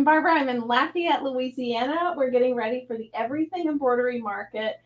Barbara. I'm in Lafayette, Louisiana. We're getting ready for the Everything Embroidery Market,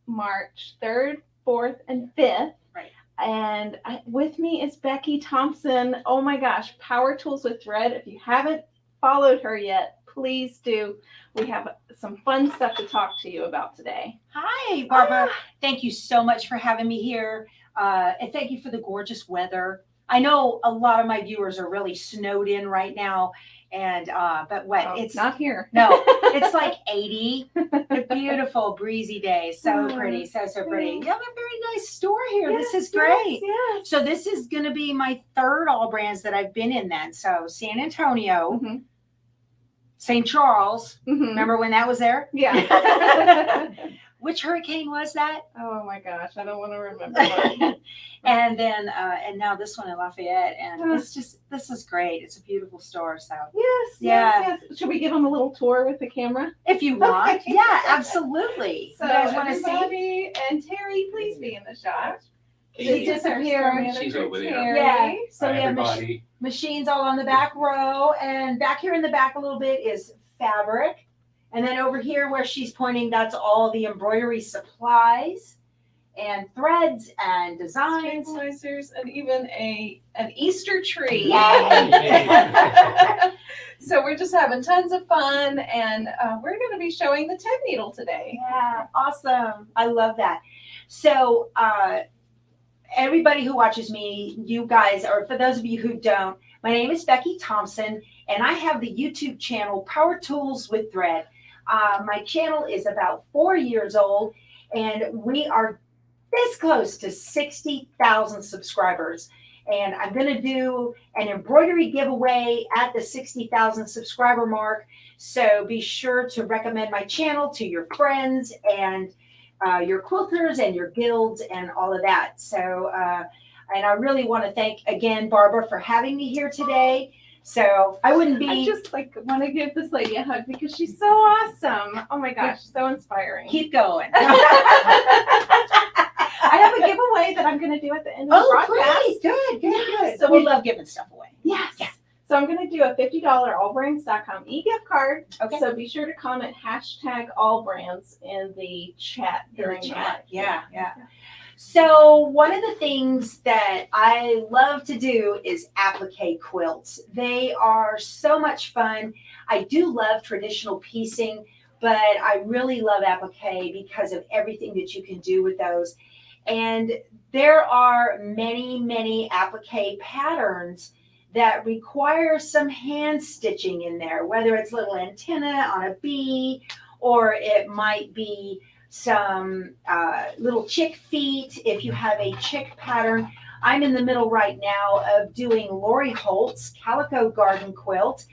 March 3rd, 4th, and 5th. Right. And with me is Becky Thompson. Oh my gosh, Power Tools with Thread. If you haven't followed her yet, please do. We have some fun stuff to talk to you about today. Hi, Barbara. Thank you so much for having me here. And thank you for the gorgeous weather. I know a lot of my viewers are really snowed in right now. And but what? It's not here. No, it's like 80. A beautiful breezy day. So pretty. So pretty. You have a very nice store here. Yes, this is great. Yes. So this is going to be my third AllBrands that I've been in then. So San Antonio, St. Charles. Remember when that was there? Yeah. Which hurricane was that? Oh my gosh, I don't want to remember. And then and now this one in Lafayette, and this is great. It's a beautiful store. So yes. Should we give them a little tour with the camera? If you want. Yeah, absolutely. So you guys want to see? And Terry, please be in the shot. She disappeared. She's over there. Yeah. So we have Everybody. machines all on the back row, and back here in the back a little bit is fabric. And then over here where she's pointing, that's all the embroidery supplies and threads and designs. Stabilizers and even an Easter tree. Yay. So we're just having tons of fun, and we're going to be showing the 10 needle today. Yeah, awesome. I love that. So everybody who watches me, you guys, or for those of you who don't, my name is Becky Thompson, and I have the YouTube channel Power Tools with Thread. My channel is about 4 years old, and we are this close to 60,000 subscribers. And I'm going to do an embroidery giveaway at the 60,000 subscriber mark. So be sure to recommend my channel to your friends and your quilters and your guilds and all of that. So, and I really want to thank again, Barbara, for having me here today. So I wouldn't be. I just want to give this lady a hug because she's so awesome. Oh my gosh, so inspiring. Keep going. I have a giveaway that I'm going to do at the end of the broadcast. Great. Good. So we love giving stuff away. Yes. Yeah. So I'm going to do a $50 AllBrands.com e-gift card. Okay. So be sure to comment #AllBrands in the chat during the chat. Yeah. So one of the things that I love to do is applique quilts. They are so much fun. I do love traditional piecing, but I really love applique because of everything that you can do with those. And there are many applique patterns that require some hand stitching in there, whether it's little antenna on a bee, or it might be some little chick feet if you have a chick pattern. I'm in the middle right now of doing Lori Holt's Calico Garden Quilt,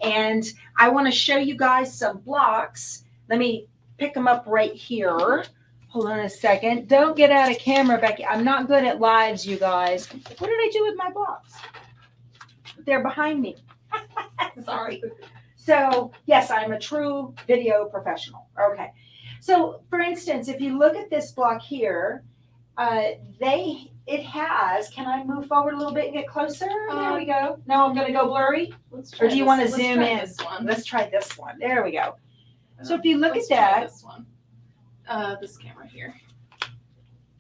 and I want to show you guys some blocks. Let me pick them up right here. Hold on a second. Don't get out of camera, Becky. I'm not good at lives, you guys. What did I do with my blocks? They're behind me. Sorry. So yes, I'm a true video professional. Okay. So for instance, if you look at this block here, it has, can I move forward a little bit and get closer? There we go. No, I'm going to go blurry. Or do you want to zoom in? Let's try this one. There we go. So if you look at that. This one. This camera here.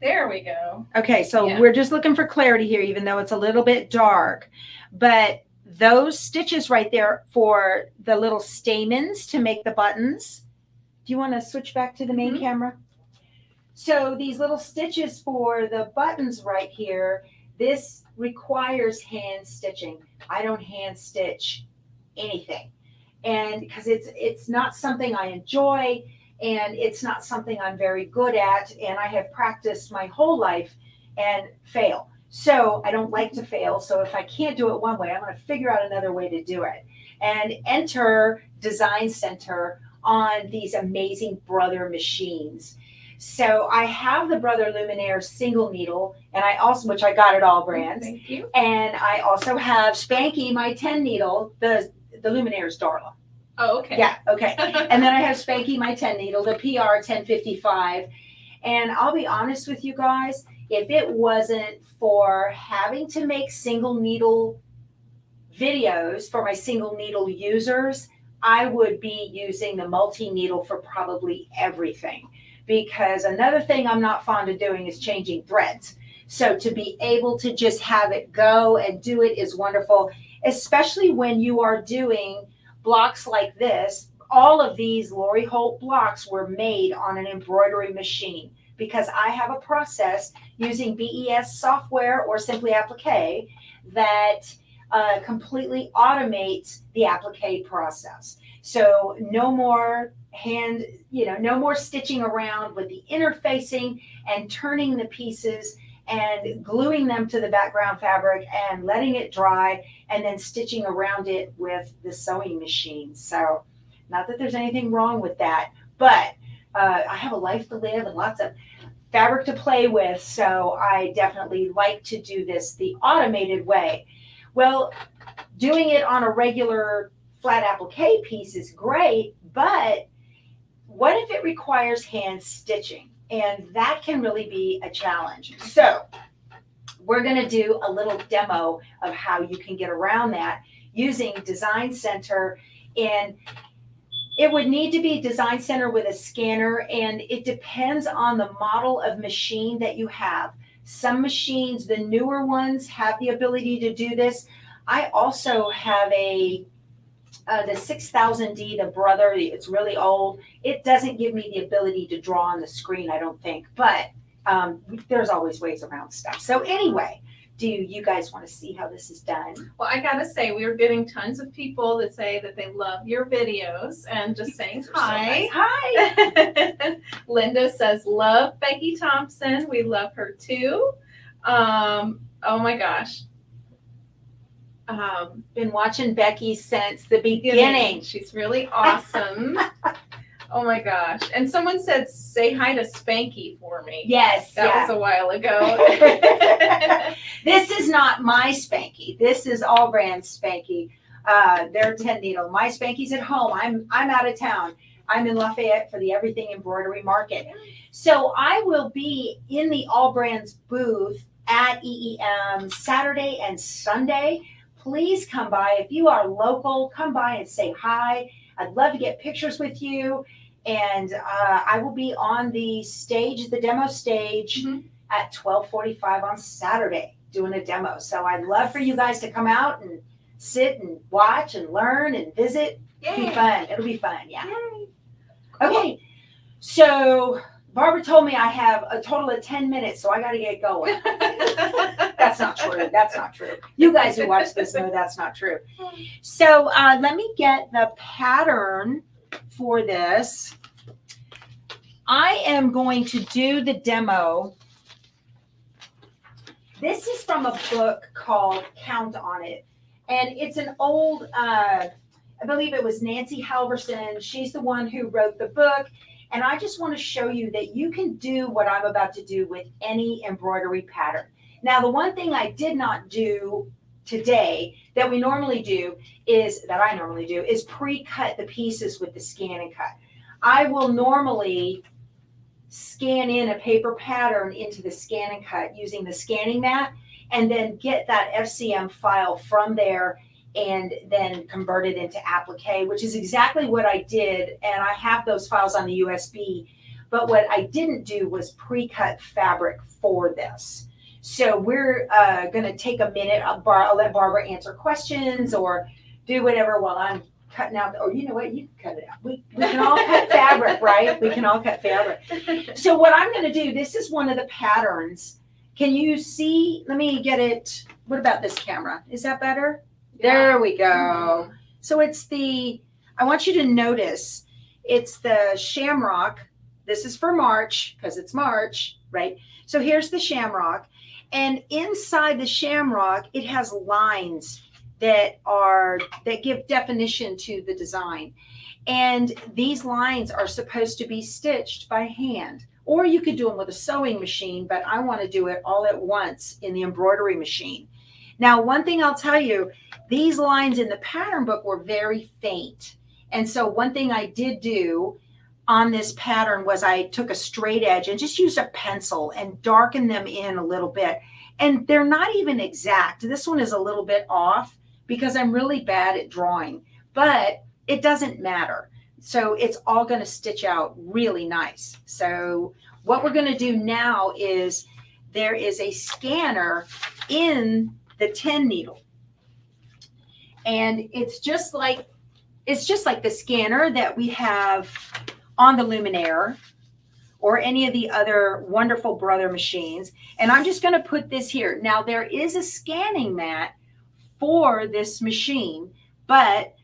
There we go. Okay, so we're just looking for clarity here, even though it's a little bit dark. But those stitches right there for the little stamens to make the buttons. Do you want to switch back to the main camera? So these little stitches for the buttons right here, this requires hand stitching. I don't hand stitch anything. And because it's not something I enjoy, and it's not something I'm very good at, and I have practiced my whole life and fail. So I don't like to fail. So if I can't do it one way, I'm going to figure out another way to do it. And enter Design Center on these amazing Brother machines. So I have the Brother Luminaire single needle, and I also, which I got at AllBrands. Thank you. And I also have Spanky, my 10 needle, the Luminaire's Darla. Oh, okay. Yeah, okay. And then I have Spanky, my 10 needle, the PR 1055. And I'll be honest with you guys, if it wasn't for having to make single needle videos for my single needle users, I would be using the multi-needle for probably everything, because another thing I'm not fond of doing is changing threads. So to be able to just have it go and do it is wonderful, especially when you are doing blocks like this. All of these Lori Holt blocks were made on an embroidery machine, because I have a process using BES software or simply Applique that completely automates the applique process. So no more no more stitching around with the interfacing and turning the pieces and gluing them to the background fabric and letting it dry and then stitching around it with the sewing machine. So not that there's anything wrong with that, but I have a life to live and lots of fabric to play with. So I definitely like to do this the automated way. Well, doing it on a regular flat applique piece is great, but what if it requires hand stitching? And that can really be a challenge. So we're going to do a little demo of how you can get around that using Design Center. And it would need to be Design Center with a scanner, and it depends on the model of machine that you have. Some machines, the newer ones, have the ability to do this. I also have the 6000D, the brother. It's really old. It doesn't give me the ability to draw on the screen, I don't think, but there's always ways around stuff. So anyway, do you guys want to see how this is done? Well, I gotta say, we're getting tons of people that say that they love your videos and just saying hi. So nice. Hi. Linda says, love Becky Thompson. We love her too. Oh my gosh. Been watching Becky since the beginning. She's really awesome. Oh my gosh. And someone said, say hi to Spanky for me. Yes. That was a while ago. This is not my Spanky. This is AllBrands Spanky. They're 10 needle. My Spanky's at home. I'm out of town. I'm in Lafayette for the Everything Embroidery Market. So I will be in the AllBrands booth at EEM Saturday and Sunday. Please come by. If you are local, come by and say hi. I'd love to get pictures with you. And I will be on the stage, the demo stage, at 12:45 on Saturday doing a demo. So I'd love for you guys to come out and sit and watch and learn and visit. It'll be fun. It'll be fun. Yeah. Yay. Okay. So Barbara told me I have a total of 10 minutes, so I got to get going. That's not true. That's not true. You guys who watch this know that's not true. So let me get the pattern for this. I am going to do the demo. This is from a book called Count on It. And it's an old, I believe it was Nancy Halverson. She's the one who wrote the book. And I just want to show you that you can do what I'm about to do with any embroidery pattern. Now, the one thing I did not do today that I normally do is pre-cut the pieces with the ScanNCut. I will normally scan in a paper pattern into the ScanNCut using the scanning mat and then get that FCM file from there and then convert it into Applique, which is exactly what I did. And I have those files on the USB. But what I didn't do was pre-cut fabric for this. So we're going to take a minute. I'll let Barbara answer questions or do whatever while I'm cutting out. Or you know what? You can cut it out. We can all cut fabric, right? We can all cut fabric. So what I'm going to do, this is one of the patterns. Can you see? Let me get it. What about this camera? Is that better? Yeah. There we go. So it's I want you to notice, it's the shamrock. This is for March because it's March, right? So here's the shamrock. And inside the shamrock, it has lines that give definition to the design. And these lines are supposed to be stitched by hand. Or you could do them with a sewing machine, but I want to do it all at once in the embroidery machine. Now, one thing I'll tell you, these lines in the pattern book were very faint. And so one thing I did do on this pattern was I took a straight edge and just used a pencil and darkened them in a little bit. And they're not even exact. This one is a little bit off because I'm really bad at drawing. But it doesn't matter. So it's all going to stitch out really nice. So what we're going to do now is there is a scanner in the 10 needle. And it's just like the scanner that we have on the Luminaire or any of the other wonderful Brother machines. And I'm just going to put this here. Now there is a scanning mat for this machine, but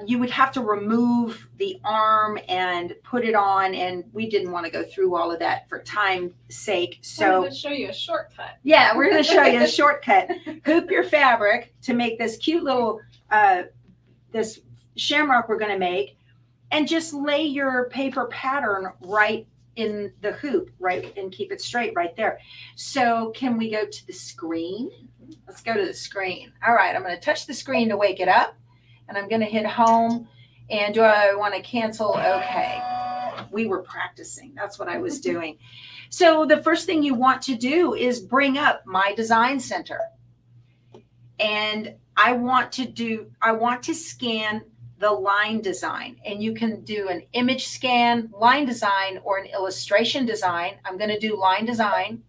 you would have to remove the arm and put it on, and we didn't want to go through all of that for time's sake. So I'm going to show you a shortcut. Yeah, we're going to show you a shortcut. Hoop your fabric to make this cute little this shamrock we're going to make, and just lay your paper pattern right in the hoop, right, and keep it straight right there. So can we go to the screen? Let's go to the screen. All right, I'm going to touch the screen to wake it up. And I'm going to hit home. And do I want to cancel? Okay. We were practicing. That's what I was doing. So the first thing you want to do is bring up My Design Center. And I want to scan the line design. And you can do an image scan, line design, or an illustration design. I'm going to do line design.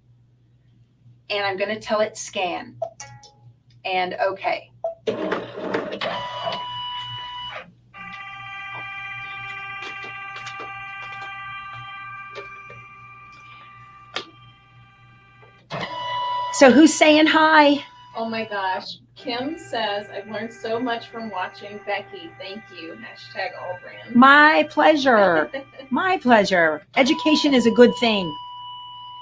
And I'm going to tell it scan. And okay. So who's saying hi? Oh my gosh. Kim says, I've learned so much from watching Becky. Thank you. Hashtag AllBrands. My pleasure. My pleasure. Education is a good thing.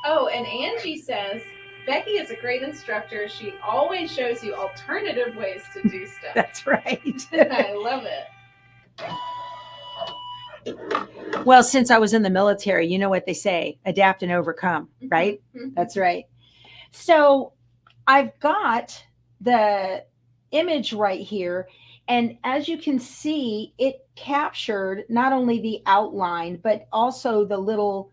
Oh, and Angie says, Becky is a great instructor. She always shows you alternative ways to do stuff. That's right. I love it. Well, since I was in the military, you know what they say, adapt and overcome, right? That's right. So I've got the image right here. And as you can see, it captured not only the outline, but also the little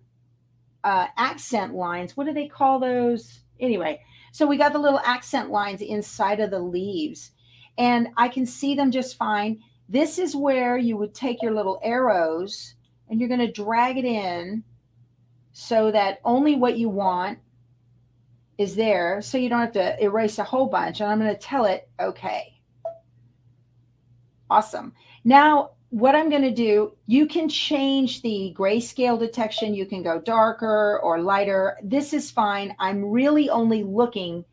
accent lines. What do they call those? Anyway, so we got the little accent lines inside of the leaves, and I can see them just fine. This is where you would take your little arrows and you're going to drag it in so that only what you want is there, so you don't have to erase a whole bunch. And I'm going to tell it, okay. Awesome. Now, what I'm going to do, you can change the grayscale detection. You can go darker or lighter. This is fine. I'm really only looking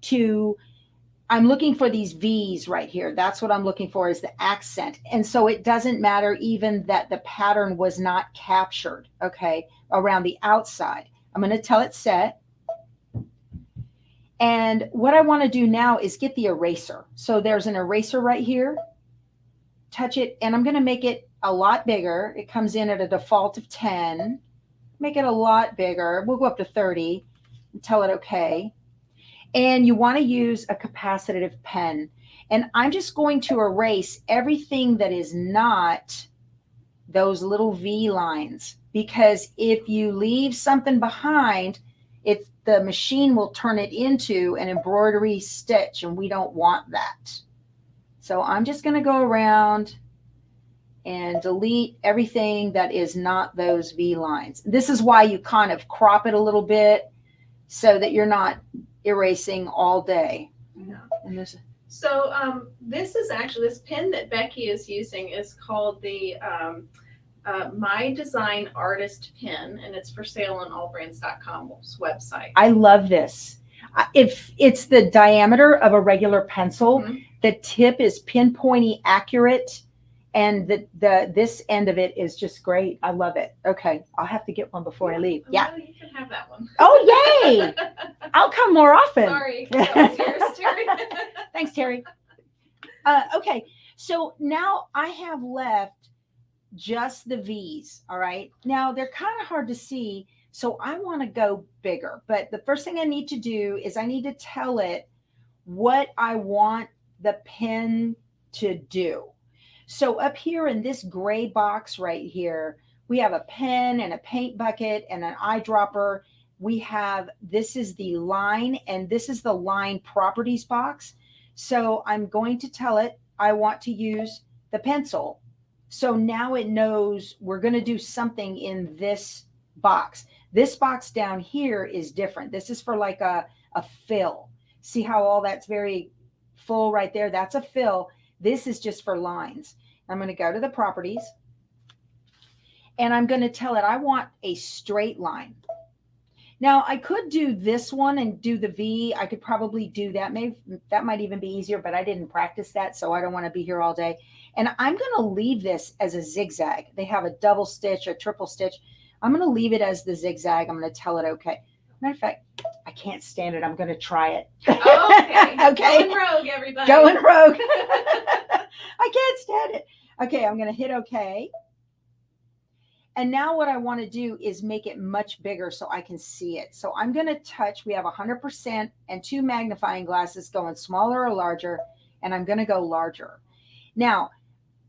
for these V's right here. That's what I'm looking for, is the accent. And so it doesn't matter even that the pattern was not captured, okay, around the outside. I'm going to tell it set. And what I want to do now is get the eraser. So there's an eraser right here. Touch it, and I'm going to make it a lot bigger. It comes in at a default of 10. Make it a lot bigger. We'll go up to 30 and tell it okay. And you want to use a capacitive pen. And I'm just going to erase everything that is not those little V lines, because if you leave something behind, the machine will turn it into an embroidery stitch, and we don't want that. So I'm just going to go around and delete everything that is not those V lines. This is why you kind of crop it a little bit so that you're not erasing all day. Yeah. And this, so this is actually, this pen that Becky is using is called the My Design Artist Pen, and it's for sale on allbrands.com's website. I love this. If it's the diameter of a regular pencil, the tip is pinpointy accurate, and this end of it is just great. I love it. Okay, I'll have to get one before I leave. Yeah. Well, you can have that one. Oh, yay! I'll come more often. Sorry. That was yours, Terry. Thanks, Terry. Okay, so now I have left just the V's, all right? Now, they're kind of hard to see, so I want to go bigger. But the first thing I need to do is I need to tell it what I want the pen to do. So up here in this gray box right here, we have a pen and a paint bucket and an eyedropper. We have, this is the line, and this is the line properties box. So I'm going to tell it I want to use the pencil. So now it knows we're going to do something in this box. This box down here is different. This is for like a fill. See how all that's very full right there? That's a fill. This is just for lines. I'm going to go to the properties and I'm going to tell it I want a straight line. Now I could do this one and do the V. I could probably do that. Maybe that might even be easier, but I didn't practice that, so I don't want to be here all day. And I'm going to leave this as a zigzag. They have a double stitch, a triple stitch. I'm going to leave it as the zigzag. I'm going to tell it okay. Matter of fact, I can't stand it. I'm going to try it. Oh, okay. Okay. Going rogue, everybody. Going rogue. I can't stand it. Okay, I'm going to hit okay. And now what I want to do is make it much bigger so I can see it. So I'm going to touch, we have 100% and 2 magnifying glasses going smaller or larger, and I'm going to go larger. Now,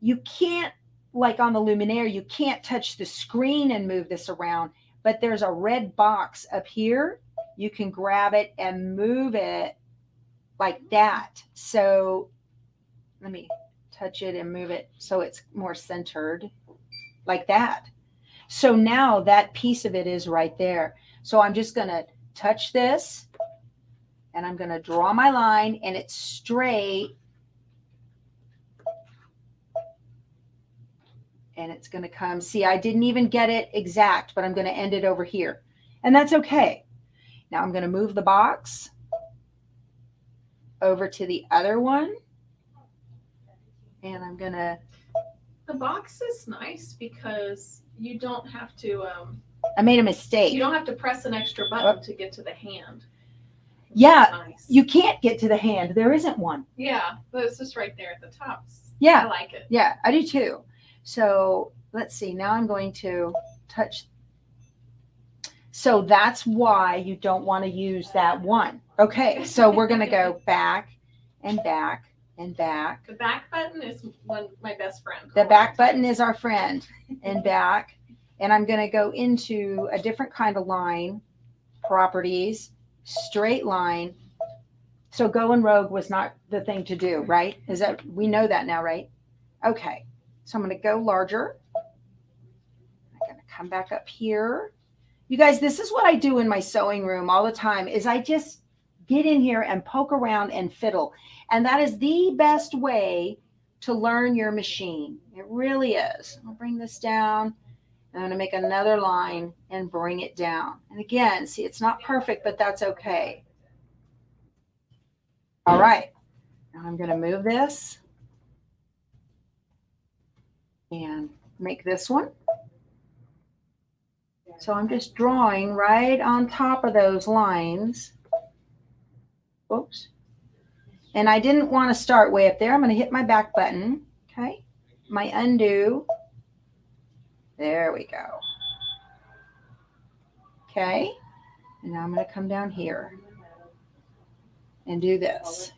you can't, like on the Luminaire, you can't touch the screen and move this around, but there's a red box up here. You can grab it and move it like that. So let me touch it and move it so it's more centered like that. So now that piece of it is right there. So I'm just going to touch this and I'm going to draw my line and it's straight. And it's going to come. See, I didn't even get it exact, but I'm going to end it over here. And that's okay. Now I'm going to move the box over to the other one. And I'm going to. The box is nice because you don't have to. I made a mistake. You don't have to press an extra button to get to the hand. Yeah, Nice. you can't get to the hand. There isn't one. Yeah, but it's just right there at the top. Yeah. I like it. Yeah, I do too. So let's see. Now I'm going to touch. So that's why you don't want to use that one. Okay, so we're going to go back and back and back. The back button is my best friend. The back button is our friend, and back. And I'm going to go into a different kind of line, properties, straight line. So going rogue was not the thing to do, right? Is that, we know that now, right? Okay. So I'm going to go larger. I'm going to come back up here. You guys, this is what I do in my sewing room all the time is I just get in here and poke around and fiddle. And that is the best way to learn your machine. It really is. I'll bring this down. I'm going to make another line and bring it down. And again, see, it's not perfect, but that's okay. All right. Now I'm going to move this and make this one. So I'm just drawing right on top of those lines. Oops. And I didn't want to start way up there. I'm going to hit my back button. Okay. My undo. There we go. Okay. And now I'm going to come down here and do this.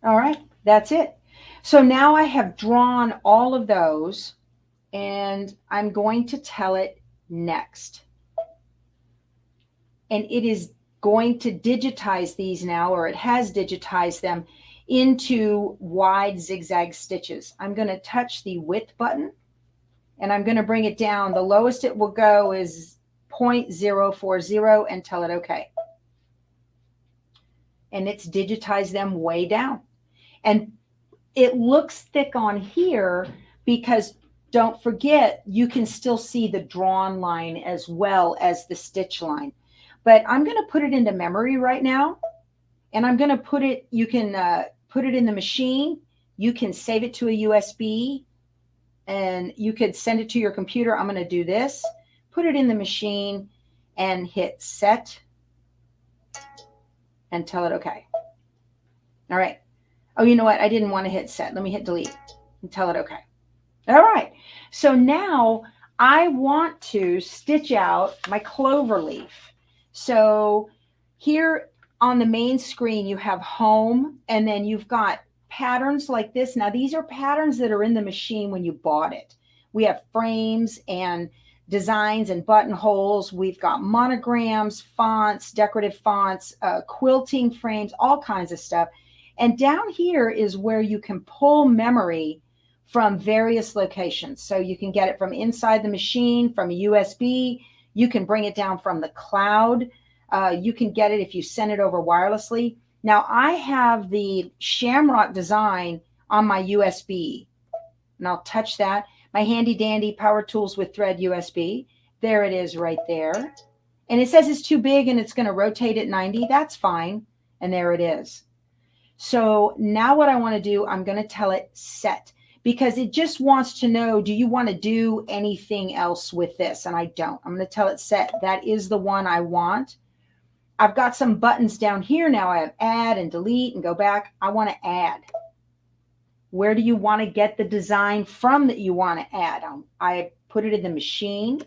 All right, that's it. So now I have drawn all of those and I'm going to tell it next. And it is going to digitize these now, or it has digitized them into wide zigzag stitches. I'm going to touch the width button and I'm going to bring it down. The lowest it will go is 0.040 and tell it okay. And it's digitized them way down. And it looks thick on here because don't forget, you can still see the drawn line as well as the stitch line. But I'm going to put it into memory right now. And I'm going to put it, you can put it in the machine. You can save it to a USB and you could send it to your computer. I'm going to do this, put it in the machine and hit set and tell it okay. All right. Oh, you know what? I didn't want to hit set. Let me hit delete and tell it okay. All right. So now I want to stitch out my clover leaf. So here on the main screen, you have home and then you've got patterns like this. Now these are patterns that are in the machine when you bought it. We have frames and designs and buttonholes. We've got monograms, fonts, decorative fonts, quilting frames, all kinds of stuff. And down here is where you can pull memory from various locations. So you can get it from inside the machine, from a USB. You can bring it down from the cloud. You can get it if you send it over wirelessly. Now I have the Shamrock design on my USB, and I'll touch that. My handy dandy power tools with thread USB. There it is right there. And it says it's too big and it's going to rotate at 90. That's fine. And there it is. So now what I want to do, I'm going to tell it set, because it just wants to know, do you want to do anything else with this? And I don't. I'm going to tell it set. That is the one I want. I've got some buttons down here now. I have add and delete and go back. I want to add. Where do you want to get the design from that you want to add? I put it in the machine.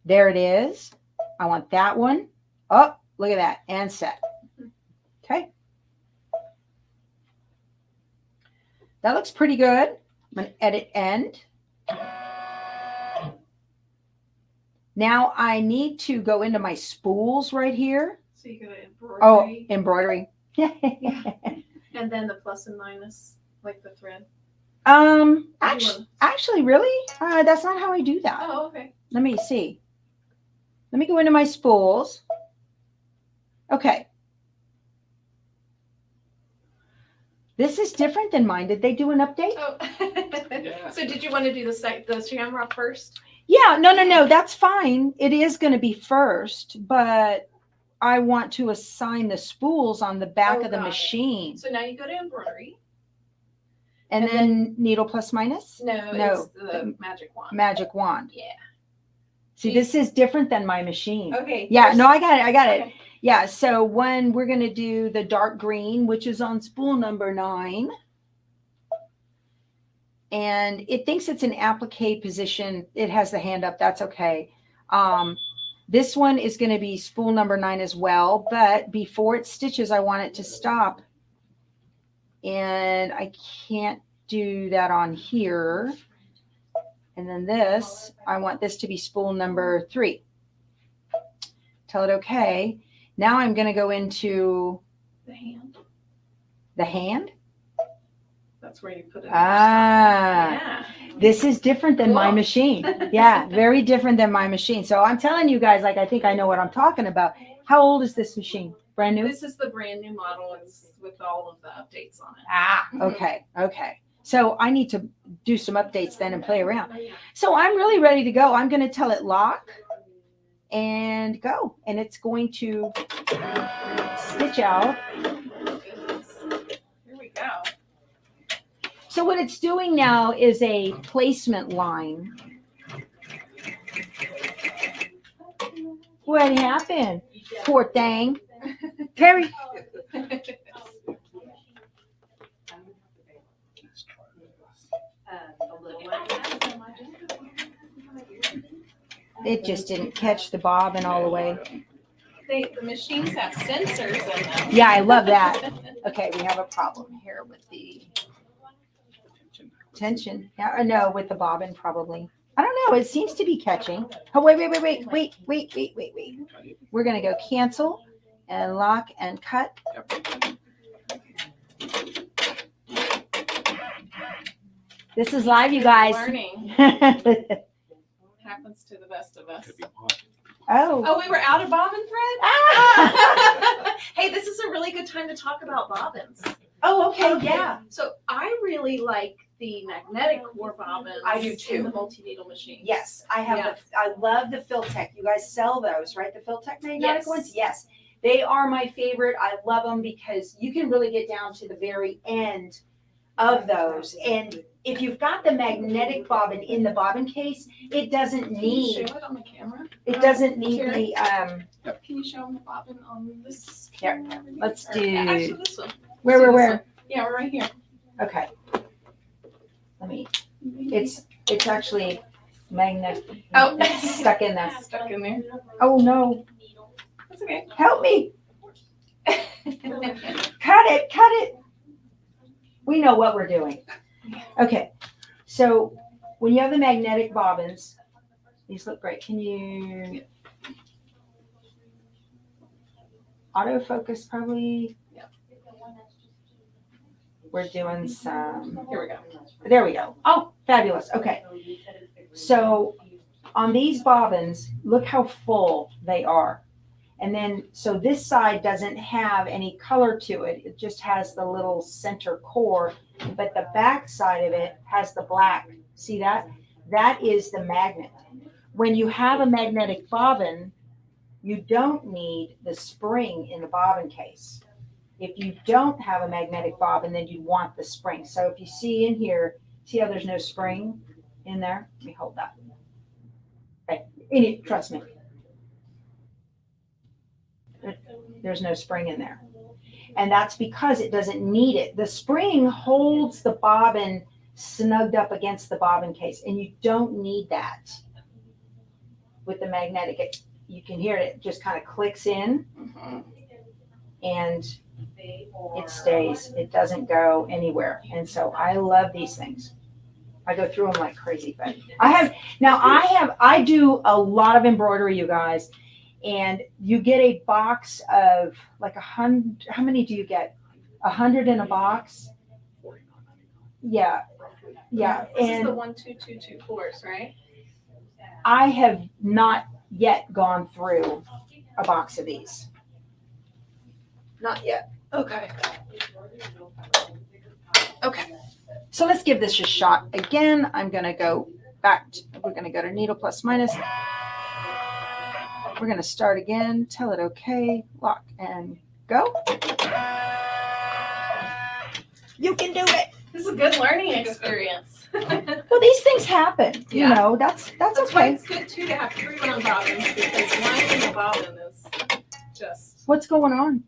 There it is. I want that one. Oh, look at that. And set. Okay. That looks pretty good. I'm going to edit end. Now I need to go into my spools right here. So you go to embroidery. Oh, embroidery. And then the plus and minus, like the thread. Actually, really? That's not how I do that. Oh, okay. Let me see. Let me go into my spools. Okay. This is different than mine. Did they do an update? Oh. Yeah. So did you want to do the Shamrock first? Yeah, no. That's fine. It is going to be first, but I want to assign the spools on the back of the machine. So now you go to embroidery. And then needle plus minus? No, No. it's the magic wand. Magic wand. Yeah. See, this is different than my machine. Okay. Yeah, no, I got it. Okay. Yeah, so when we're going to do the dark green, which is on spool number 9. And it thinks it's an applique position. It has the hand up. That's okay. This one is going to be spool number 9 as well. But before it stitches, I want it to stop. And I can't do that on here. And then this, I want this to be spool number 3. Tell it okay. Now I'm going to go into The hand. the hand. That's where you put it. Yeah. This is different than my Cool. machine. Yeah, very different than my machine. So I'm telling you guys, like, I think I know what I'm talking about. How old is this machine? Brand new? This is the brand new model. It's with all of the updates on it. Ah, okay. So I need to do some updates then and play around. So I'm really ready to go. I'm going to tell it lock and go. And it's going to stitch out. Here we go. So what it's doing now is a placement line. What happened? Poor thing. Terry. It just didn't catch the bobbin all the way. The machines have sensors in them. Yeah, I love that. Okay, we have a problem here with the tension. Yeah, no, with the bobbin probably. I don't know. It seems to be catching. Oh, wait. We're going to go cancel and lock and cut. This is live, you guys. Learning happens to the best of us. Oh. Oh, we were out of bobbin thread? Ah! Hey, this is a really good time to talk about bobbins. Oh, okay, yeah. So I really like the magnetic core bobbins. I do too. In the multi-needle machines. Yes, I have. Yeah. I love the Filtech. You guys sell those, right? The Filtech magnetic Yes. ones. Yes, they are my favorite. I love them because you can really get down to the very end of those. And if you've got the magnetic bobbin in the bobbin case, it doesn't Can you need. show it on the camera? It doesn't need Terry? the. Can you show them the bobbin on this Here, camera? let's Or- do- Actually, this one. Where? See this one? Yeah, we're right here. Okay. Let me. It's actually magnet. Oh. It's stuck in there. Stuck in there. Oh no! That's okay. Help me! Cut it! We know what we're doing. Okay, so when you have the magnetic bobbins, These look great. Can you autofocus probably? Yeah. We're doing some, Here we go. there we go. Oh, fabulous. Okay. So on these bobbins, look how full they are. And then, so this side doesn't have any color to it. It just has the little center core, but the back side of it has the black. See that? That is the magnet. When you have a magnetic bobbin, you don't need the spring in the bobbin case. If you don't have a magnetic bobbin, then you want the spring. So if you see in here, see how there's no spring in there? Let me hold that. Okay, trust me. There's no spring in there. And that's because it doesn't need it. The spring holds the bobbin snugged up against the bobbin case, and you don't need that with the magnetic. You can hear it just kind of clicks in, and it stays. It doesn't go anywhere. And so I love these things. I go through them like crazy. But I do a lot of embroidery, you guys. And you get a box of like 100. How many do you get? 100 in a box? Yeah. Yeah. This is the 1, 2, 2, 2 4s, right? I have not yet gone through a box of these. Not yet. Okay. Okay. So let's give this a shot. Again, I'm going to go back. We're going to go to needle plus minus. We're going to start again, tell it okay, lock and go. You can do it. This is a good learning experience. Well, these things happen. Yeah. You know, that's Why okay. it's good too to have 3 round bobbins, because lining the bobbin is just. What's going on?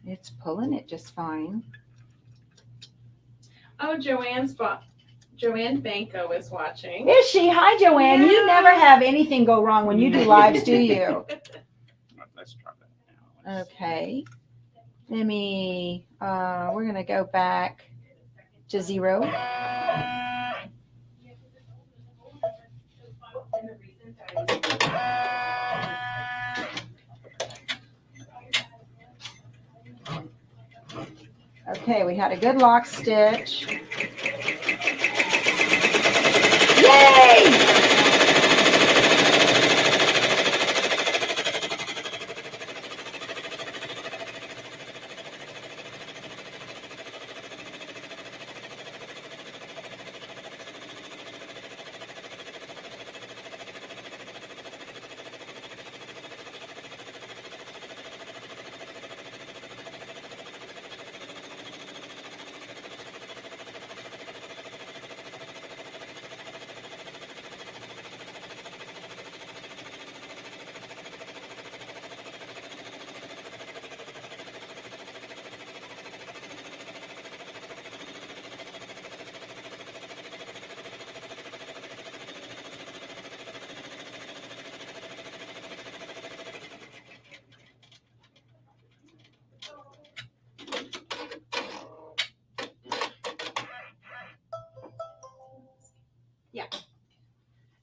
It's pulling it just fine. Oh, Joanne Banco is watching. Is she? Hi, Joanne. You Yeah. never have anything go wrong when you do lives, do you? Let's try that now. Okay. Let me, we're going to go back to 0. Okay, we had a good lock stitch. Yay!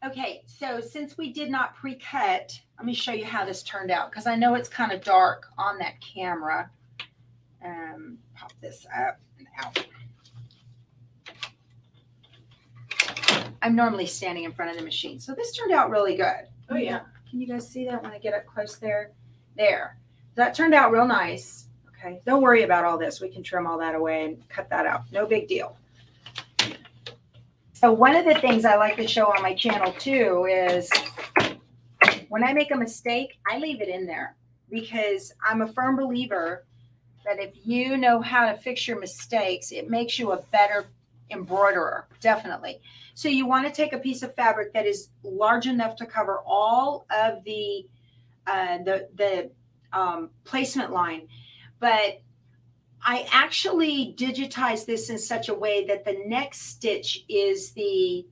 Okay, so since we did not pre-cut, let me show you how this turned out, because I know it's kind of dark on that camera. Pop this up and out. I'm normally standing in front of the machine, so this turned out really good. Oh, yeah. Can you guys see that when I get up close there? There. That turned out real nice. Okay, don't worry about all this. We can trim all that away and cut that out. No big deal. So one of the things I like to show on my channel too is when I make a mistake, I leave it in there, because I'm a firm believer that if you know how to fix your mistakes, it makes you a better embroiderer, definitely. So you want to take a piece of fabric that is large enough to cover all of the placement line, but I actually digitized this in such a way that the next stitch is the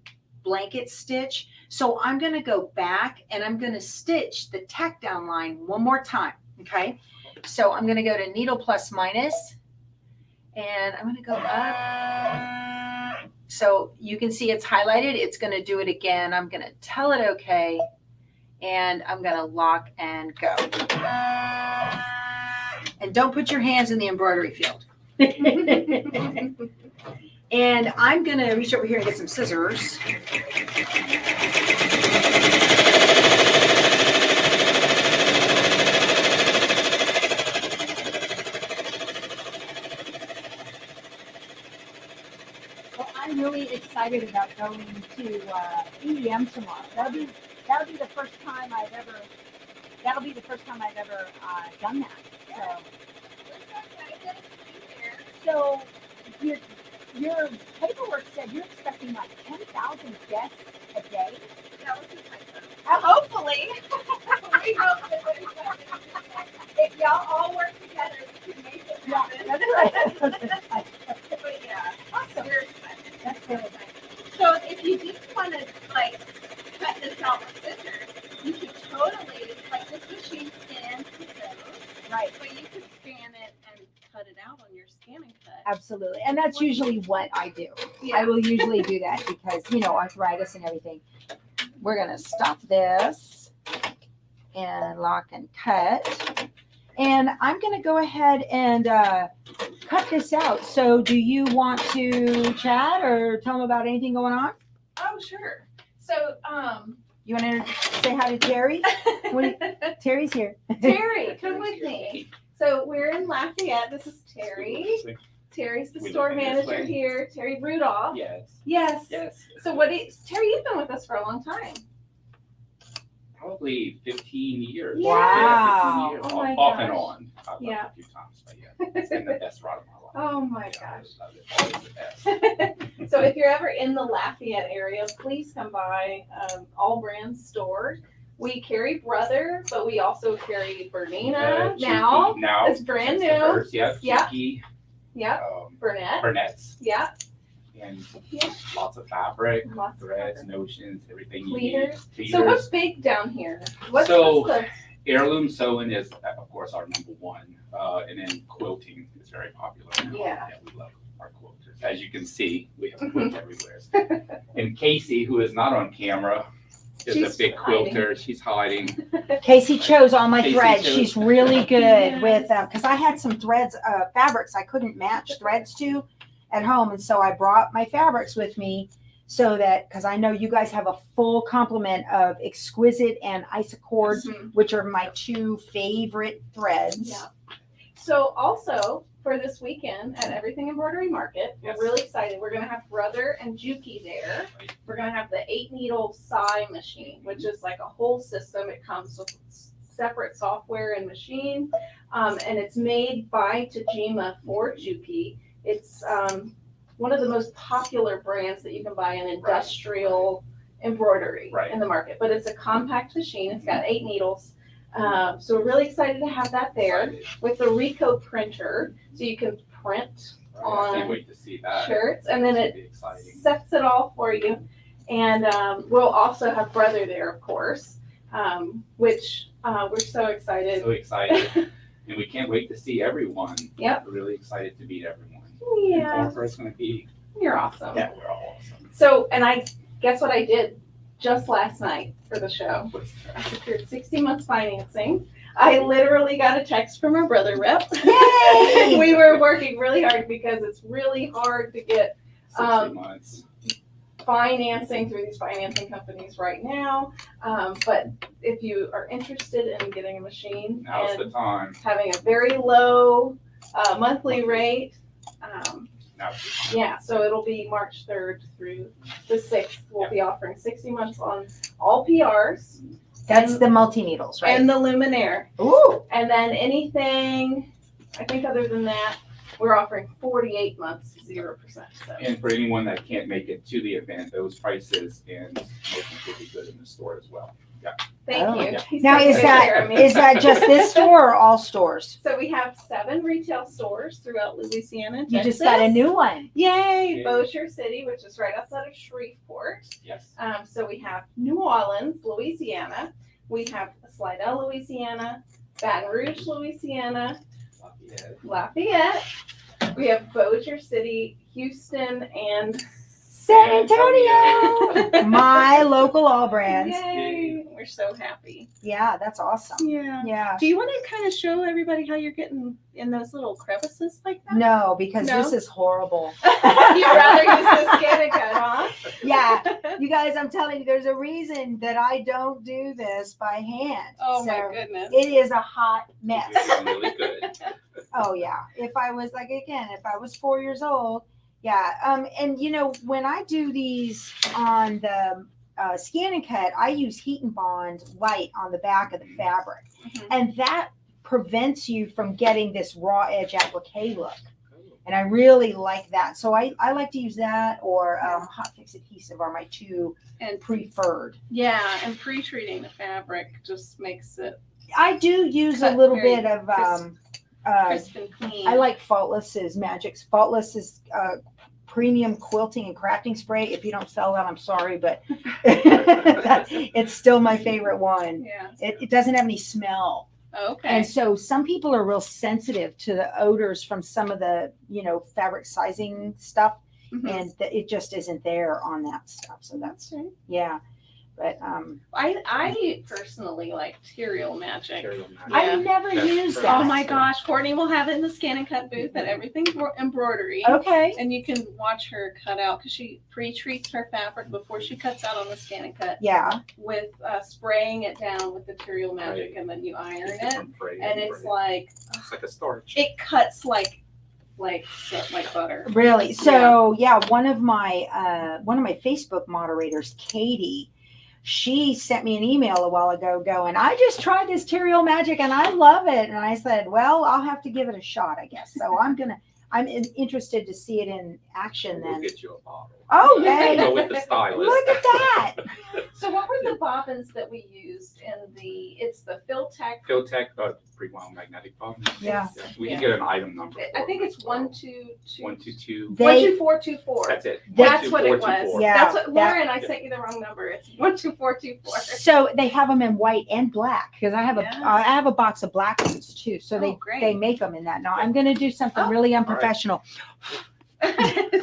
blanket stitch. So I'm going to go back and I'm going to stitch the tack down line one more time. Okay. So I'm going to go to needle plus minus, and I'm going to go up So you can see it's highlighted. It's going to do it again. I'm going to tell it okay. And I'm going to lock and go. And don't put your hands in the embroidery field. And I'm going to reach over here and get some scissors. Well, I'm really excited about going to EEM tomorrow. That'll be the first time I've ever done that. So your paperwork said you're expecting like 10,000 guests a day. That was a typo. Hopefully. We hope that if y'all all work together, we can make it happen. That's right. But yeah, Awesome. we're excited. That's really nice. So if you didn't want to like cut this out with scissors, you could totally like this machine scans the photos, Right. but you could scan it and cut it out on your ScanNCut. Absolutely. And that's usually what I do. Yeah. I will usually do that because, arthritis and everything. We're going to stop this and lock and cut. And I'm going to go ahead and cut this out. So do you want to chat or tell them about anything going on? Oh, sure. So, You want to say hi to Terry? Terry's here. Terry, come with me. So we're in Lafayette. This is Terry. Terry's the We store live in this manager way. here. Terry Rudolph. Yes. Yes. Yes. So Terry, you've been with us for a long time. Probably 15 years. Wow. Yeah, 15 years. Oh my Off and gosh. on. I've left Yeah. a few times, but yeah, it's been the best ride of my life. Oh my Yeah, gosh. I love it. Always the best. So if you're ever in the Lafayette area, please come by AllBrands store. We carry Brother, but we also carry Bernina now. Cheeky. Now It's brand since the new. first, yeah. Yeah. Cheeky, Yep. Burnett. Burnett's, Yeah. and Yeah. lots of fabric, Lots of threads, fabric. notions, everything you Pleaters. need. So what's big down here? What's So- the Heirloom sewing is, of course, our number one, and then quilting is very popular now. Yeah. We love our quilters. As you can see, we have quilts everywhere. And Casey, who is not on camera, is She's a big hiding. quilter. She's hiding. Casey chose all my Casey threads. chose- She's really good Yes. with them because I had some threads, fabrics I couldn't match threads to at home. And so I brought my fabrics with me so that, because I know you guys have a full complement of Exquisite and Isocord, Mhm. which are my two favorite threads. Yeah. So also for this weekend at Everything Embroidery Market, Yes. we're really excited. We're gonna have Brother and Juki there. We're gonna have the 8-needle SI machine, which is like a whole system. It comes with separate software and machine, and it's made by Tajima for Juki. It's one of the most popular brands that you can buy in industrial embroidery Right. in the market. But it's a compact machine. It's got 8 needles. So we're really excited to have that there with the Ricoh printer, so you can print I on can't wait to see that. shirts, and then It'll it be exciting. sets it all for you. And we'll also have Brother there, of course, which we're so excited. So excited. And we can't wait to see everyone. Yep. We're really excited to meet everyone. Yeah, And is going to be, you're awesome. yeah, we're all awesome. So, and I guess what I did just last night for the show. What's I secured 60 months financing. I literally got a text from our Brother rep. Yay! We were working really hard because it's really hard to get 60 months. financing through these financing companies right now. But if you are interested in getting a machine Now's the and time. having a very low monthly rate, Now's the time. yeah, so it'll be March 3rd through the 6th. We'll be offering 60 months on all PRs That's the multi-needles, right? and the Luminaire. Ooh, And then anything, I think other than that, we're offering 48 months, 0%. So And for anyone that can't make it to the event, those prices and promotions will be good in the store as well. thank Oh. you. Yeah. He's now taking is good care of me. that just this store or all stores? So we have 7 retail stores throughout Louisiana. You just got a Texas. new one. Yay! Yay. Bossier City, which is right outside of Shreveport. Yes. So we have New Orleans, Louisiana. We have Slidell, Louisiana. Baton Rouge, Louisiana. Lafayette. Lafayette. We have Bossier City, Houston, and San Antonio, my local All Brands. Yay! We're so happy. Yeah, that's awesome. Yeah. Yeah. Do you want to kind of show everybody how you're getting in those little crevices like that? No, because No? this is horrible. You'd rather use the ScanNCut, huh? Yeah, you guys, I'm telling you, there's a reason that I don't do this by hand. Oh So my goodness. it is a hot mess. It's really good. Oh yeah. If I was like, again, if I was 4 years old, yeah. And you know, when I do these on the ScanNCut, I use heat and bond white on the back of the fabric, Mhm. and that prevents you from getting this raw edge applique look. And I really like that. So I like to use that or hot fix adhesive are my two And preferred. yeah, and pre-treating the fabric just makes it I do use a Cut little very bit of crisp and clean. I like Faultless's Magic's Faultless's premium quilting and crafting spray. If you don't sell that, I'm sorry, but it's still my favorite one. Yeah. It doesn't have any smell. Okay. And so some people are real sensitive to the odors from some of the, fabric sizing stuff, Mhm. and it just isn't there on that stuff. So that's, Okay. yeah. But I personally like Material Magic. Material Magic. Yeah. I've never That's used right. that. Oh my gosh, Courtney will have it in the ScanNCut booth at Everything Embroidery. Okay. And you can watch her cut out because she pre-treats her fabric before she cuts out on the ScanNCut Yeah. with spraying it down with Material Magic, Right. and then you iron it, Different fray and it's like a starch. it cuts like butter. Really? So yeah, one of my Facebook moderators, Katie, she sent me an email a while ago going, I just tried this Material Magic and I love it. And I said, well, I'll have to give it a shot, I guess. So I'm interested to see it in action We'll then. get you a bottle. Oh, Yay. Go with the stylist. Look at that. So what were the bobbins that we used in it's the Filtech? Filtech, pre-wound magnetic bobbin. Yeah. We Yeah. can get an item number. I think for it's them as well. 122. 122. They, 12424. That's it. That's what it was. 12424. Yeah. That's what that- Lauren. I sent you the wrong number. It's 12424. so they have them in white and black because I have Yes. I have a box of black ones too. So Oh, great. they make them in that. Now I'm going to do something Oh. really unprofessional.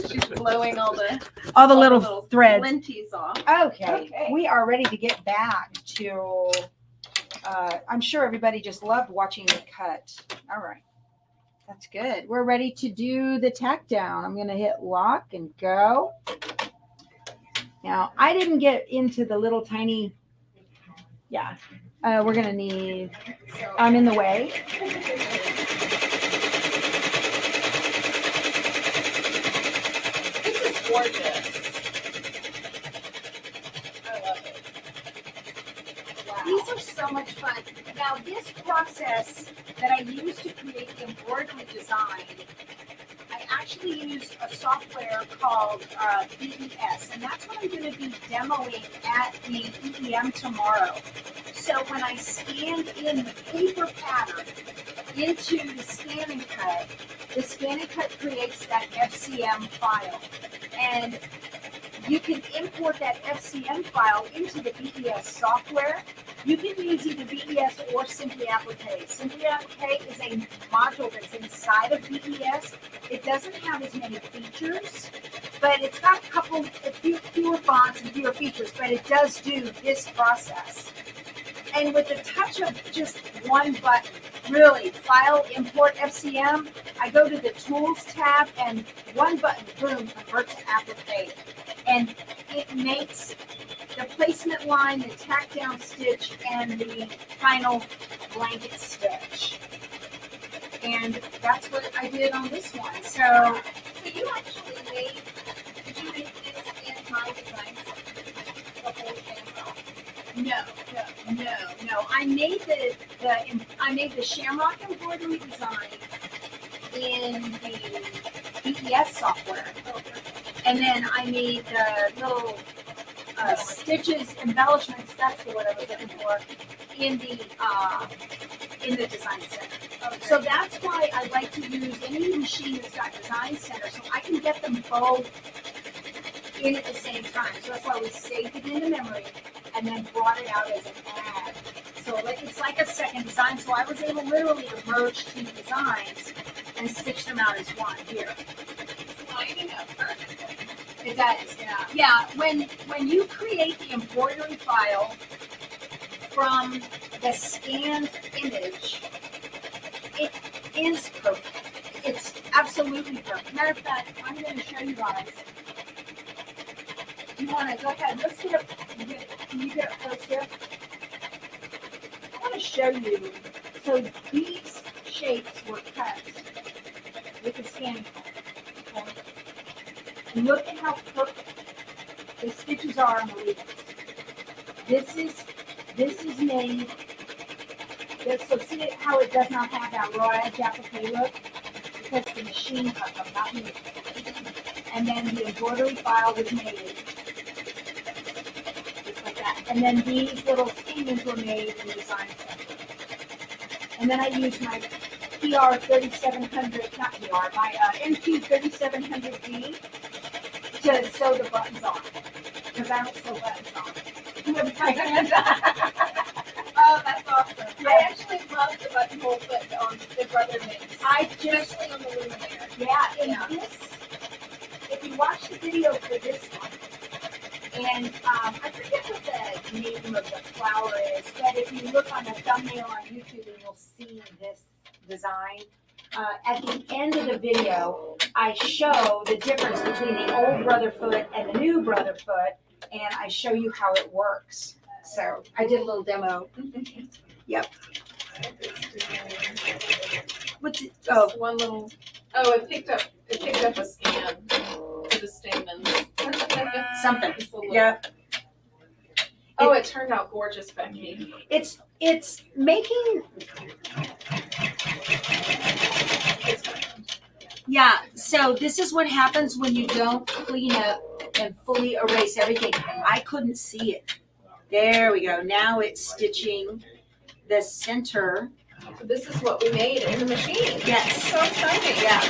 She's blowing all the Little threads. linties off. Okay, Okay. we are ready to get back to, I'm sure everybody just loved watching me cut. All right, that's good. We're ready to do the tack down. I'm gonna hit lock and go. Now, I didn't get into the little tiny, we're gonna need, I'm in the way. This is gorgeous. I love it. Wow. These are so much fun. Now, this process that I use to create the embroidery design, I actually use a software called BES, and that's what I'm going to be demoing at the EEM tomorrow. So when I scanned in the paper pattern into the ScanNCut creates that FCM file. And you can import that FCM file into the BES software. You can use either BES or Simply Applique. Simply Applique is a module that's inside of BES. It doesn't have as many features, but it's got fewer fonts and fewer features, but it does do this process. And with the touch of just one button, really, File, Import FCM, I go to the Tools tab and one button, boom, converts to Applique. And it makes the placement line, the tack down stitch, and the final blanket stitch. And that's what I did on this one. So you actually did you make this in my design? The whole thing? No. I made the shamrock embroidery design in the BES software. And then I made the little stitches, embellishments, that's the word I was looking for, in the design center. Okay. So that's why I like to use any machine that's got design center, so I can get them both in at the same time. So that's why we saved it into memory and then brought it out as an ad. So it's like a second design. So I was able literally to merge two designs and stitch them out as one here. Lining up perfectly. It does. Yeah. When you create the embroidery file from the scanned image, it is perfect. It's absolutely perfect. Matter of fact, I'm going to show you guys. You want to go ahead? Let's get up. Can you get up close here? I want to show you. So these shapes were cut with the scanning tool. Okay? And look at how perfect the stitches are on the leaves. This is made. So see how it does not have that raw edge applique look? Because the machine cut them, not me. And then the embroidery file was made. Just like that. And then these little statements were made in the design center. And then I used my PR 3700, not PR, my NQ 3700D to sew the buttons on. Because I don't sew buttons on. You have my hands Oh, that's awesome. I actually love the buttonhole foot on the brother makes. Especially on the luminaire. Yeah, and this, if you watch the video for this one, and I forget what the name of the flower is, but if you look on the thumbnail on YouTube, and you'll see this design. At the end of the video, I show the difference between the old brother foot and the new brother foot, and I show you how it works. So I did a little demo. Yep. What's it? Oh, Just one little. Oh, it picked up a scan for the stamens. something. Just a little- Yeah. Oh, it turned out gorgeous, Becky. It's making. Yeah, so this is what happens when you don't clean up and fully erase everything. I couldn't see it. There we go. Now it's stitching the center. So this is what we made in the machine. Yes. So exciting. Yeah.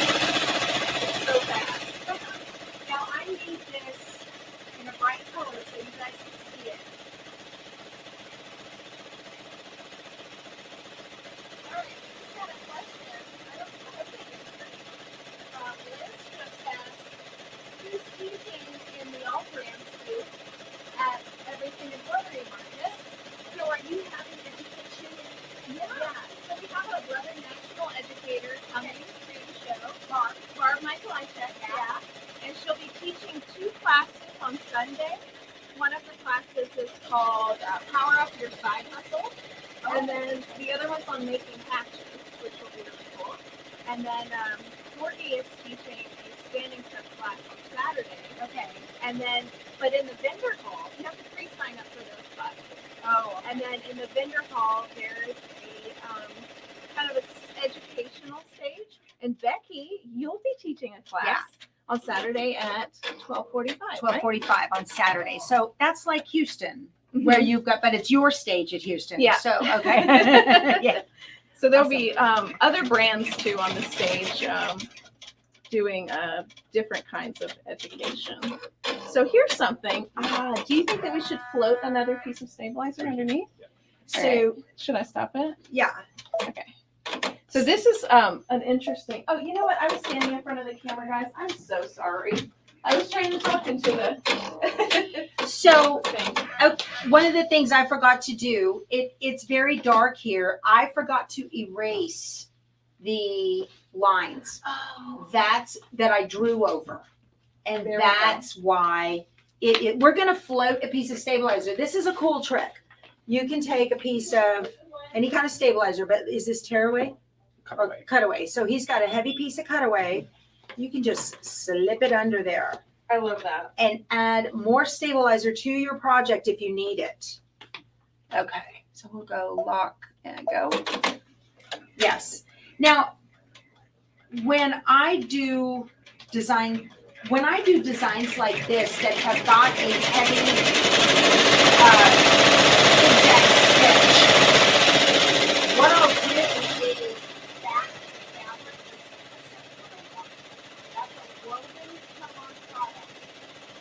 So fast. Now I made this in a bright color so you guys can see it. All right, we've got a question. I don't know if they can hear you. Liz just asked, who's teaching in the AllBrands group at Everything Embroidery Market? So are you having education? Yeah. So we have a brother national educator coming to the show, Barb Michaelishek, yeah. And she'll be teaching 2 classes on Sunday. One of the classes is called Power Up Your Side Hustle. And then the other one's on making patches, which will be really cool. And then Courtney is teaching a ScanNCut class on Saturday. Okay. And then, but in the vendor hall, you have to pre-sign up for those classes. Oh. And then in the vendor hall, there's a kind of an educational stage. And Becky, you'll be teaching a class on Saturday at 12:45. 12:45 on Saturday. So that's like Houston, where you've got, but it's your stage at Houston. Yeah. So okay. Yeah. So there'll be other brands too on the stage doing different kinds of education. So here's something. Do you think that we should float another piece of stabilizer underneath? So should I stop it? Yeah. Okay. So this is an interesting. Oh, you know what? I was standing in front of the camera, guys. I'm so sorry. I was trying to talk into the So thing. one of the things I forgot to do, it's very dark here. I forgot to erase the lines Oh, that I drew over. And There we go. that's why we're going to float a piece of stabilizer. This is a cool trick. You can take a piece of any kind of stabilizer, but is this tearaway? Cutaway. Cutaway. So he's got a heavy piece of cutaway. You can just slip it under there I love that. and add more stabilizer to your project if you need it. Okay, so we'll go lock and go. Yes. Now, when I do designs like this that have got a heavy zigzag stitch, what I'll do is back the fabric. That's a woven come-on product,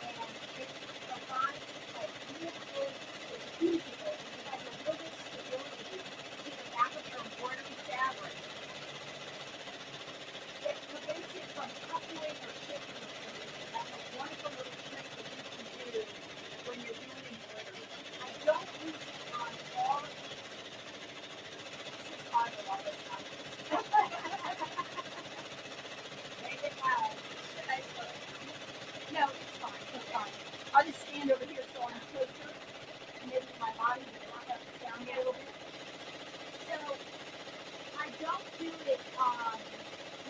and it provides a beautiful, it's easy, it has a really stability to the back of your embroidery fabric. stand over here so I'm closer, maybe to my body, to knock up the sound a little bit. So I don't do it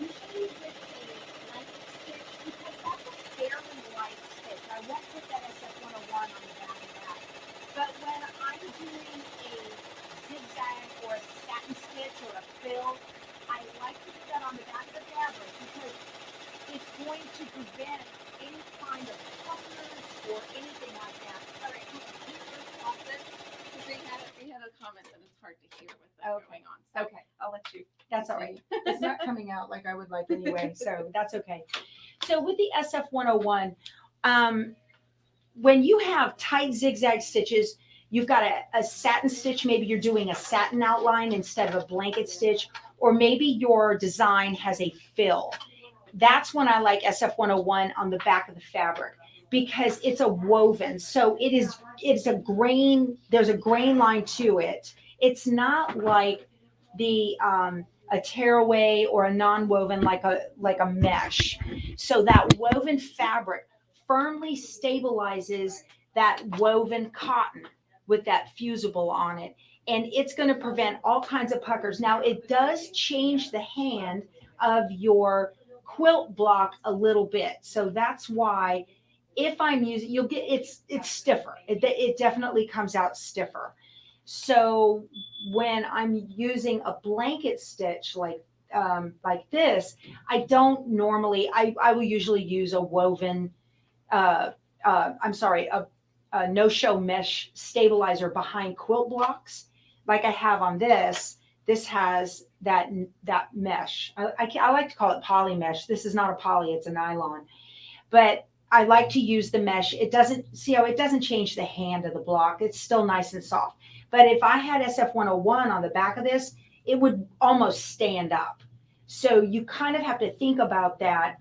usually with a blanket stitch because that's a fairly light stitch. I won't put that SF101 on the back of that. But when I'm doing a zigzag or a satin stitch or a fill, I like to put that on the back of the fabric because it's going to prevent any kind of puckers or anything like that. All right, let's pause it, because we had a comment that it's hard to hear with that going on. So Okay. I'll let you. That's all right. It's not coming out like I would like anyway, so that's okay. So with the SF101, when you have tight zigzag stitches, you've got a satin stitch, maybe you're doing a satin outline instead of a blanket stitch, or maybe your design has a fill. That's when I like SF101 on the back of the fabric because it's a woven. So it's a grain, there's a grain line to it. It's not like the a tearaway or a non-woven like a mesh. So that woven fabric firmly stabilizes that woven cotton with that fusible on it. And it's going to prevent all kinds of puckers. Now it does change the hand of your quilt block a little bit. So that's why if I'm using, you'll get, it's stiffer. It definitely comes out stiffer. So when I'm using a blanket stitch like this, I don't normally, I will usually use a woven, a no-show mesh stabilizer behind quilt blocks like I have on this. This has that mesh. I like to call it poly mesh. This is not a poly, it's a nylon. But I like to use the mesh. It doesn't change the hand of the block. It's still nice and soft. But if I had SF101 on the back of this, it would almost stand up. So you kind of have to think about that.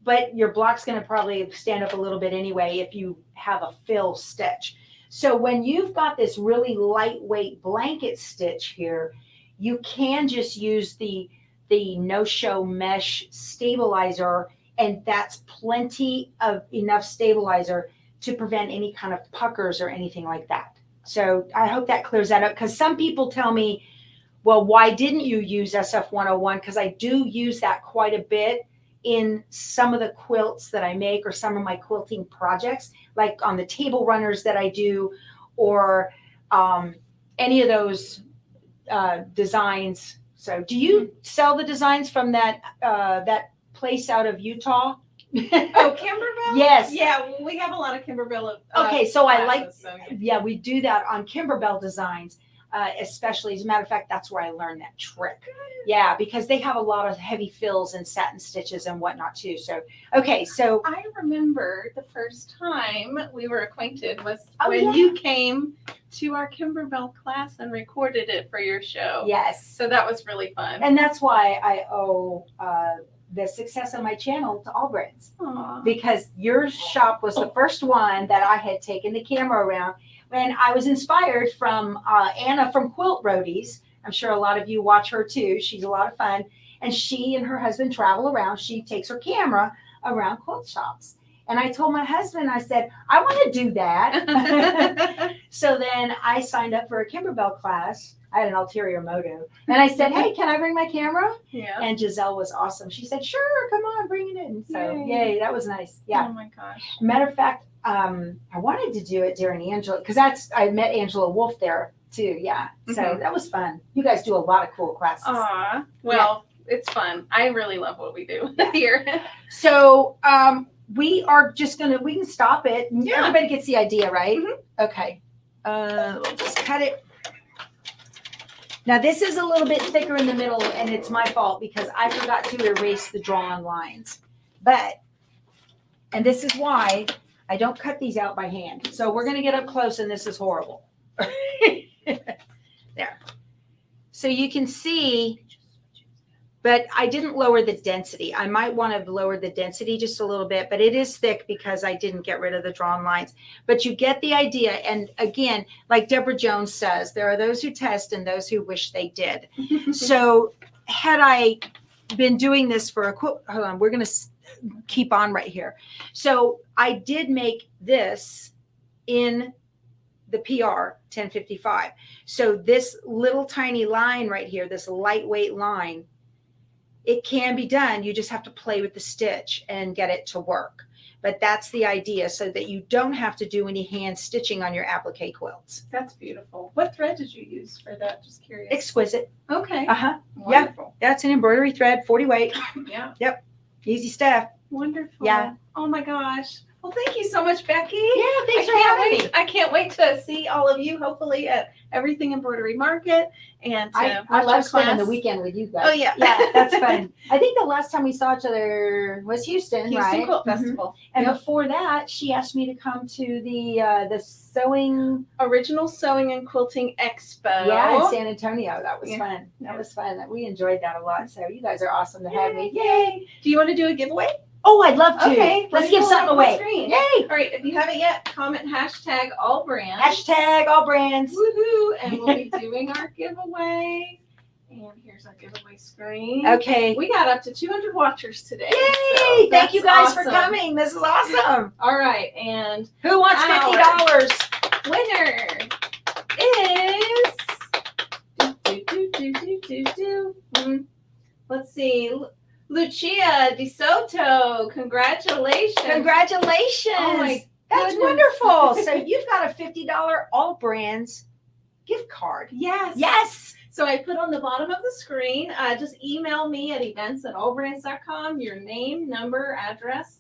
But your block's going to probably stand up a little bit anyway if you have a fill stitch. So when you've got this really lightweight blanket stitch here, you can just use the no-show mesh stabilizer, and that's plenty of enough stabilizer to prevent any kind of puckers or anything like that. So I hope that clears that up, because some people tell me, well, why didn't you use SF101? Because I do use that quite a bit in some of the quilts that I make or some of my quilting projects, like on the table runners that I do, or any of those designs. So do you sell the designs from that place out of Utah? Oh, Kimberbell? Yes. Yeah, we have a lot of Kimberbell. Okay, so I like, classes, so yeah, we do that on Kimberbell designs, especially. As a matter of fact, that's where I learned that trick. Yeah, because they have a lot of heavy fills and satin stitches and whatnot too. So, okay, so. I remember the first time we were acquainted was Oh, when yeah. you came to our Kimberbell class and recorded it for your show. Yes. So that was really fun. And that's why I owe the success of my channel to AllBrands, Aw. because your shop was the first one that I had taken the camera around. And I was inspired from Anna from Quilt Roadies. I'm sure a lot of you watch her too. She's a lot of fun. And she and her husband travel around. She takes her camera around quilt shops. And I told my husband, I said, I want to do that. So then I signed up for a Kimberbell class. I had an ulterior motive. And I said, hey, can I bring my camera? Yeah. And Giselle was awesome. She said, sure, come on, bring it in. So yay, that was nice. Yeah. Oh my gosh. Matter of fact, I wanted to do it during Angela, because I met Angela Wolf there too. Yeah. So Mhm. that was fun. You guys do a lot of cool classes. Aw. Well, it's fun. I really love what we do here. So we are just we can stop it. Yeah. Everybody gets the idea, right? Mhm. Okay. We'll just cut it. Now this is a little bit thicker in the middle, and it's my fault because I forgot to erase the drawn lines. And this is why I don't cut these out by hand. So we're going to get up close, and this is horrible. There. So you can see, but I didn't lower the density. I might want to lower the density just a little bit, but it is thick because I didn't get rid of the drawn lines. But you get the idea. And again, like Deborah Jones says, there are those who test and those who wish they did. So had I been doing this for a quilt, hold on, we're going to keep on right here. So I did make this in the PR 1055. So this little tiny line right here, this lightweight line, it can be done. You just have to play with the stitch and get it to work. But that's the idea, so that you don't have to do any hand stitching on your applique quilts. That's beautiful. What thread did you use for that? Just curious. Exquisite. Okay. Uh-huh. Wonderful. That's an embroidery thread, 40 weight. Yeah. Easy stuff. Wonderful. Yeah. Oh my gosh. Well, thank you so much, Becky. Yeah, thanks for I can't having wait. me. I can't wait to see all of you, hopefully, at Everything Embroidery Market. And to I watch love your spending class. the weekend with you guys. Oh, yeah. Yeah, that's fun. I think the last time we saw each other was Houston, Houston right? Quilt Mhm. Festival. And Yep. before that, she asked me to come to the sewing, Original Sewing and Quilting Expo. yeah, in San Antonio. That was Yeah. fun. That was fun. We enjoyed that a lot. So you guys are awesome to have me. Yay. Do you want to do a giveaway? Oh, I'd love to. Okay, Let's let's give pull it something up on the away. screen. Yay! All right, if you haven't yet, comment hashtag AllBrands. Hashtag AllBrands. Woohoo! And we'll be doing our giveaway. And here's our giveaway screen. Okay. We got up to 200 watchers today. Yay! so Thank you that's guys for awesome. coming. This is awesome. All right, and Who wants $50? winner is let's see, Lucia DeSoto. Congratulations! Congratulations. Oh my That's goodness. wonderful. So you've got a $50 AllBrands gift card. Yes. Yes. So I put on the bottom of the screen, just email me at events@allbrands.com, your name, number, address,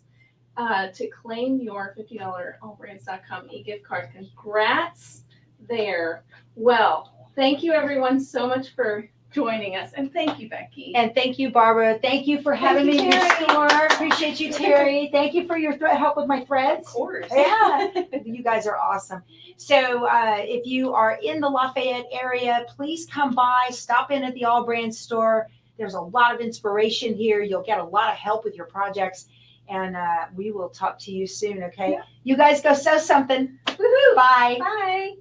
to claim your $50 allbrands.com e-gift card. Congrats there. Well, thank you everyone so much for joining us. And thank you, Becky. And thank you, Barbara. Thank you for having Thank me you, in your Terry. store. Appreciate you, Terry. Thank you for your help with my Of threads. course. Yeah, you guys are awesome. So if you are in the Lafayette area, please come by, stop in at the AllBrands store. There's a lot of inspiration here. You'll get a lot of help with your projects. And we will talk to you soon, okay? Yeah. You guys go sew something. Woohoo! Bye. Bye.